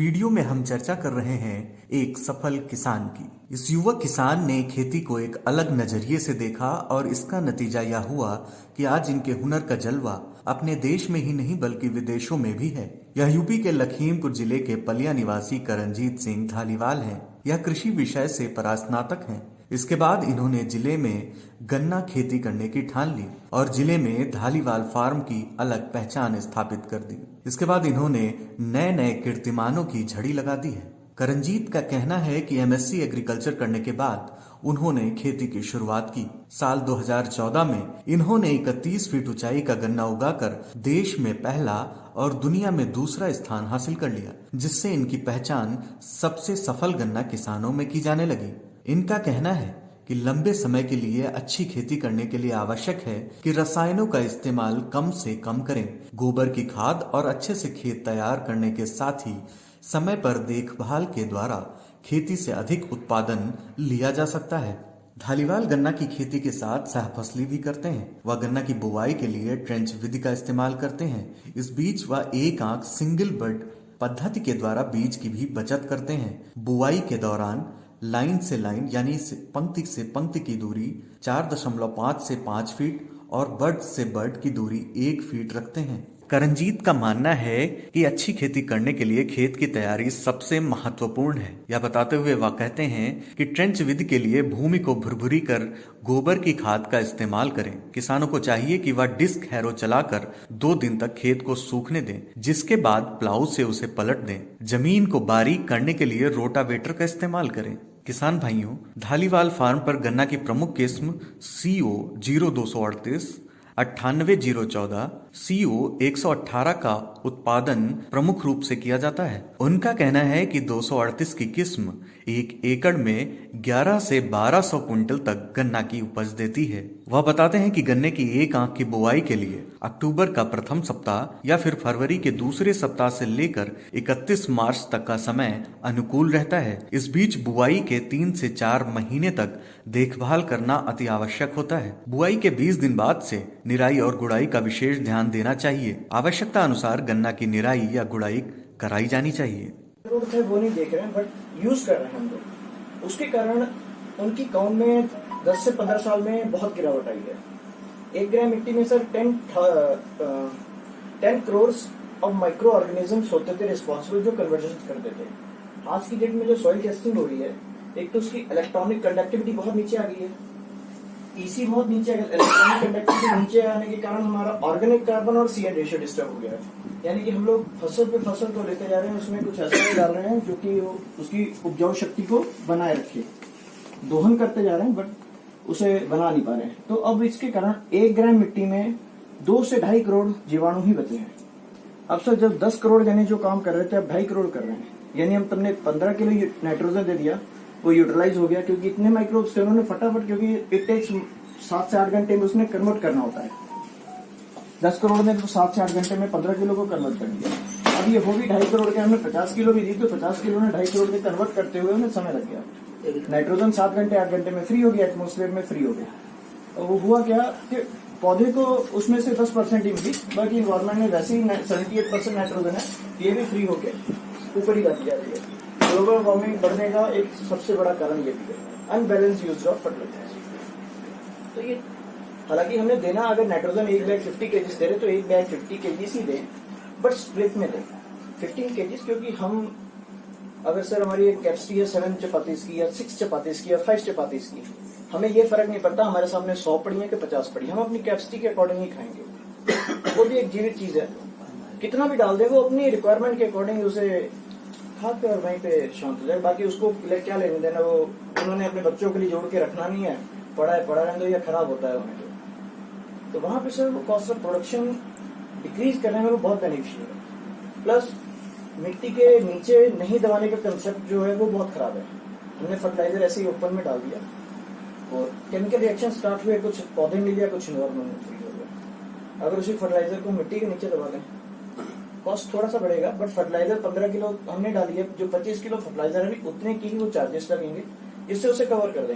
Video में हम चर्चा कर रहे हैं एक सफल किसान की। इस युवक किसान ने खेती को एक अलग नजरिए से देखा और इसका नतीजा यह हुआ कि आज इनके हुनर का जलवा अपने देश में ही नहीं बल्कि विदेशों में भी है। यह यूपी के लखीमपुर जिले के पलिया निवासी करणजीत सिंह धालीवाल हैं। यह कृषि विषय से परास्नातक हैं। इसके बाद इन्होंने जिले में गन्ना खेती करने की ठान ली और जिले में धालीवाल फार्म की अलग पहचान स्थापित कर दी। इसके बाद इन्होंने नए नए कीर्तिमानों की झड़ी लगा दी है। करणजीत का कहना है कि एमएससी एग्रीकल्चर करने के बाद उन्होंने खेती की शुरुआत की। साल 2014 में इन्होंने 31 फीट ऊंचाई का गन्ना उगाकर देश में पहला और दुनिया में दूसरा स्थान हासिल कर लिया, जिससे इनकी पहचान सबसे सफल गन्ना किसानों में की जाने लगी। इनका कहना है कि लंबे समय के लिए अच्छी खेती करने के लिए आवश्यक है कि रसायनों का इस्तेमाल कम से कम करें। गोबर की खाद और अच्छे से खेत तैयार करने के साथ ही समय पर देखभाल के द्वारा खेती से अधिक उत्पादन लिया जा सकता है। धालीवाल गन्ना की खेती के साथ सहफसली भी करते हैं। वह गन्ना की बुवाई के लिए ट्रेंच विधि का इस्तेमाल करते हैं। इस बीच वह एक आंख सिंगल बड पद्धति के द्वारा बीज की भी बचत करते हैं। बुआई के दौरान लाइन से लाइन यानी पंक्ति से पंक्ति की दूरी 4.5 से 5 फीट और बर्ड से बर्ड की दूरी 1 फीट रखते हैं। करणजीत का मानना है कि अच्छी खेती करने के लिए खेत की तैयारी सबसे महत्वपूर्ण है। यह बताते हुए वह कहते हैं कि ट्रेंच विधि के लिए भूमि को भुरभुरी कर गोबर की खाद का इस्तेमाल करें। किसानों को चाहिए कि वह डिस्क हैरो चलाकर 2 दिन तक खेत को सूखने दें, जिसके बाद प्लाऊ से उसे पलट दें। जमीन को बारीक करने के लिए रोटावेटर का इस्तेमाल करें। किसान भाइयों, धालीवाल फार्म पर गन्ना की प्रमुख किस्म CO 0238, 98-014, CO 118 का उत्पादन प्रमुख रूप से किया जाता है। उनका कहना है कि 238 की किस्म 1 एकड़ में 11 से 1200 क्विंटल तक गन्ना की उपज देती है। वह बताते हैं कि गन्ने की एक आंख की बुआई के लिए अक्टूबर का प्रथम सप्ताह या फिर फरवरी के दूसरे सप्ताह से लेकर 31 मार्च तक का समय अनुकूल रहता है। इस बीच बुआई के 3 से 4 महीने तक देखभाल करना अति आवश्यक होता है। बुआई के 20 दिन बाद से निराई और गुड़ाई का विशेष ध्यान देना चाहिए। आवश्यकता अनुसार गन्ना की निराई या गुड़ाई कराई जानी चाहिए। वो नहीं देख रहे हैं बट यूज कर रहे हैं हम लोग। उसके कारण उनकी काउंट में 10 से 15 साल में बहुत गिरावट आई है। 1 ग्राम मिट्टी में sir 10 crore of micro organisms होते थे रिस्पॉन्सिबल, जो कन्वर्जन करते थे। आज की डेट में जो सॉइल टेस्टिंग हो रही है, एक तो उसकी इलेक्ट्रॉनिक कंडक्टिविटी बहुत नीचे आ गई है, ईसी बहुत नीचे आ गया। इलेक्ट्रॉनिक कंडक्टिविटी नीचे आने के कारण हमारा ऑर्गेनिक कार्बन और CN रेशियो डिस्टर्ब हो गया है। यानी कि हम लोग फसल पे फसल तो लेते जा रहे हैं, उसमें कुछ ऐसा डाल रहे हैं जो कि उसकी उपजाऊ शक्ति को बनाए रखे। दोहन करते जा रहे हैं बट उसे बना नहीं पा रहे हैं। तो अब इसके कारण 1 ग्राम मिट्टी में 2 से 2.5 करोड़ जीवाणु ही बचे हैं। अब सर जब 10 करोड़ जने जो काम कर रहे थे, अब 2.5 करोड़ कर रहे हैं। यानी हम तुमने 15 किलो नाइट्रोजन दे दिया, वो यूटिलाइज हो गया क्योंकि इतने माइक्रोब्स थे उन्होंने फटाफट, क्योंकि इट टेक्स 7 से 8 घंटे में उसने कन्वर्ट करना होता है। 10 करोड़ ने तो 7 से 8 घंटे में 15 किलो को कन्वर्ट कर दिया। अब ये हो भी 2.5 करोड़ के, हमने 50 किलो भी दी तो 50 किलो ने 2.5 करोड़ के कन्वर्ट करते हुए उन्हें समय लग गया। नाइट्रोजन 7 घंटे 8 घंटे में फ्री हो गया, एटमोस्फेयर में फ्री हो गया। तो वो हुआ क्या कि पौधे को उसमें से 10% ही मिली, बाकी इन्वायरमेंट में वैसे ही 78% नाइट्रोजन है, ये भी फ्री होके ऊपर ही जाती जा रही है। ग्लोबल वार्मिंग बढ़ने का एक सबसे बड़ा कारण ये भी है, अनबैलेंस यूज ऑफ फर्टिलाइजर्स। तो ये हालांकि हमने देना, अगर नाइट्रोजन 1 बैग 50 केजीज दे रहे तो 1 बैग 50 केजीज ही दें, बट स्प्लिट में दें 15 केजीज। क्योंकि हम अगर सर हमारी एक कैपेसिटी है 7 चपातीज की या 6 चपातीज की या 5 चपातीज की, हमें ये फर्क नहीं पड़ता हमारे सामने 100 पड़ी है कि 50 पड़ी, हम अपनी कैपेसिटी के अकॉर्डिंग ही खाएंगे। वो भी एक जीवित चीज है, कितना भी डाल दे वो अपनी रिक्वायरमेंट के अकॉर्डिंग उसे खा के और वहीं पे शांत हो जाए। बाकी उसको क्या लेने देना, वो उन्होंने अपने बच्चों के लिए जोड़ के रखना नहीं है, पड़ा रहने दो या खराब होता है उन्हें। तो वहां पे सर वो कॉस्ट ऑफ प्रोडक्शन डिक्रीज करने में वो बहुत बेनिफिशियल है। प्लस मिट्टी के नीचे नहीं दबाने का कंसेप्ट जो है वो बहुत खराब है। हमने फर्टिलाइजर ऐसे ही ओपन में डाल दिया और केमिकल रिएक्शन स्टार्ट हुए, कुछ पौधे मिल गया, कुछ इन्वायरमेंट में फ्री हो गया। अगर उसी फर्टिलाइजर को मिट्टी के नीचे दबा दें, कॉस्ट थोड़ा सा बढ़ेगा, बट फर्टिलाइजर 15 किलो हमने डाली है, जो 25 किलो फर्टिलाइजर है उतने की ही वो चार्जेस लगेंगे, जिससे उसे कवर कर देंगे।